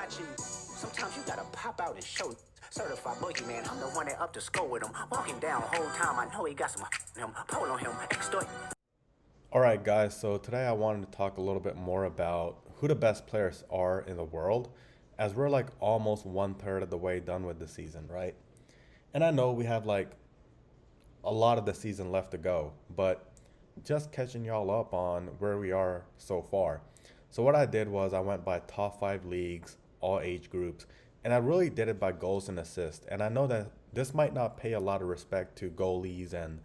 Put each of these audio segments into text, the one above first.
watching you. Sometimes you gotta pop out and show. Certified boogeyman, I'm the one that up to score with him. Walking down whole time, I know he got some him. Pull on him, extort. All right, guys. So today I wanted to talk a little bit more about who the best players are in the world, as we're like almost one third of the way done with the season, right? And I know we have like a lot of the season left to go, but just catching y'all up on where we are so far. So what I did was I went by top five leagues, all age groups, and I really did it by goals and assists. And I know that this might not pay a lot of respect to goalies and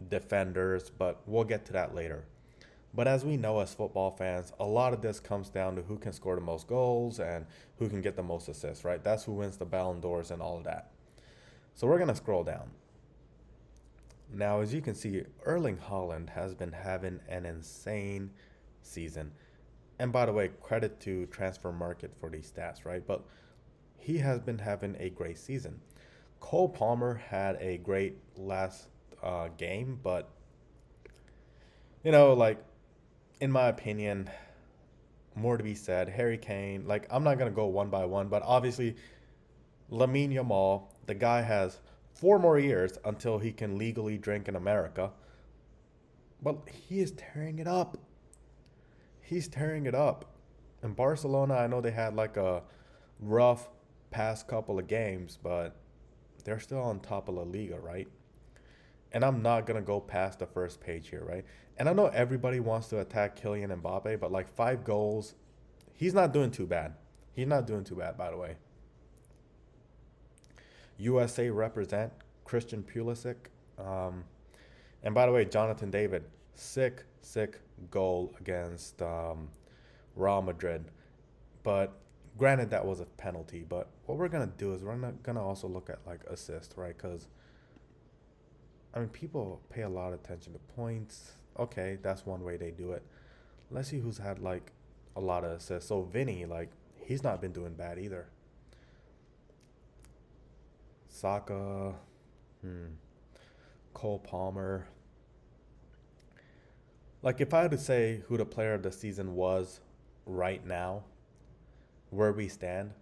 defenders, but we'll get to that later. But as we know as football fans, a lot of this comes down to who can score the most goals and who can get the most assists, right? That's who wins the Ballon d'Ors and all of that. So we're going to scroll down. Now, as you can see, Erling Haaland has been having an insane season. And by the way, credit to Transfer Market for these stats, right? But he has been having a great season. Cole Palmer had a great last game, but like in my opinion, more to be said. Harry Kane, like I'm not gonna go one by one, but obviously Lamine Yamal, the guy has 4 more years until he can legally drink in America, but he is tearing it up. He's tearing it up. In Barcelona, I know they had like a rough past couple of games, but they're still on top of La Liga, right? And I'm not gonna go past the first page here, right? And I know everybody wants to attack Kylian Mbappe, but like 5 goals, he's not doing too bad. He's not doing too bad, by the way. USA represent Christian Pulisic. Um, and by the way, Jonathan David, sick goal against Real Madrid. But granted, that was a penalty. But what we're gonna do is we're not gonna also look at like assist, right? Because I mean, people pay a lot of attention to points. Okay, that's one way they do it. Let's see who's had like a lot of assists. So Vinny, like he's not been doing bad either. Saka, hmm, Cole Palmer. Like if I had to say who the player of the season was right now, where we stand,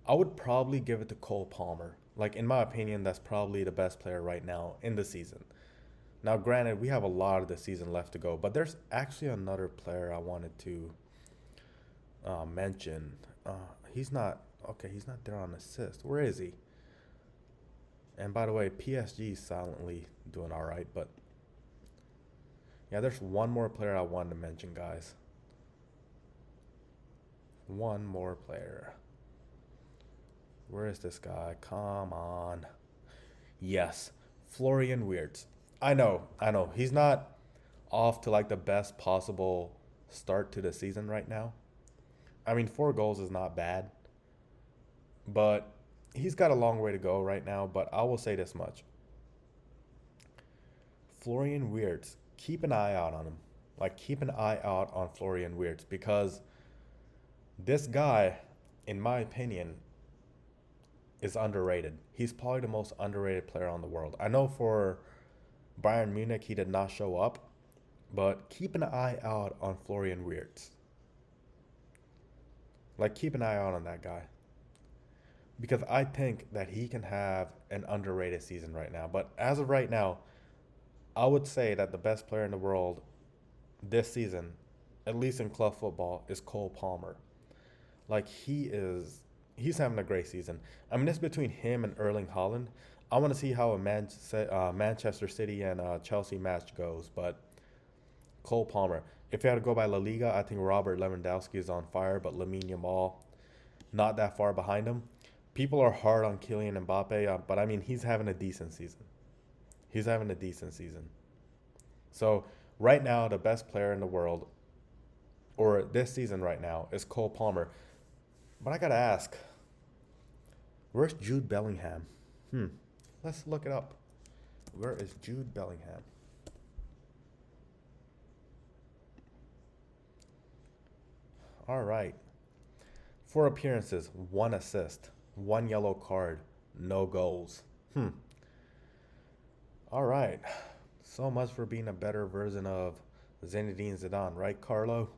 I would probably give it to Cole Palmer. Like in my opinion, that's probably the best player right now in the season. Now, granted, we have a lot of the season left to go, but there's actually another player I wanted to mention. Uh, he's not okay. He's not there on assist. Where is he? And by the way, PSG is silently doing all right, but yeah, there's one more player I wanted to mention, guys. One more player. Where is this guy? Come on. Yes, Florian Wirtz. I know. He's not off to like the best possible start to the season right now. I mean, 4 goals is not bad, but he's got a long way to go right now. But I will say this much: Florian Wirtz, keep an eye out on him. Like, keep an eye out on Florian Wirtz because this guy, in my opinion, is underrated. He's probably the most underrated player on the world. I know for Bayern Munich he did not show up, but keep an eye out on Florian Wirtz. Like keep an eye out on that guy because I think that he can have an underrated season right now. But as of right now, I would say that the best player in the world this season, at least in club football, is Cole Palmer. Like he's having a great season. I mean, it's between him and Erling Haaland. I want to see how a Manchester City and Chelsea match goes, but Cole Palmer. If you had to go by La Liga, I think Robert Lewandowski is on fire, but Lamine Yamal not that far behind him. People are hard on Kylian Mbappe, but I mean he's having a decent season. He's having a decent season. So right now, the best player in the world, or this season right now, is Cole Palmer. But I gotta ask, where's Jude Bellingham? Hmm. Let's look it up. Where is Jude Bellingham? All right. 4 appearances, 1 assist, 1 yellow card, no goals. Hmm. All right. So much for being a better version of Zinedine Zidane, right, Carlo?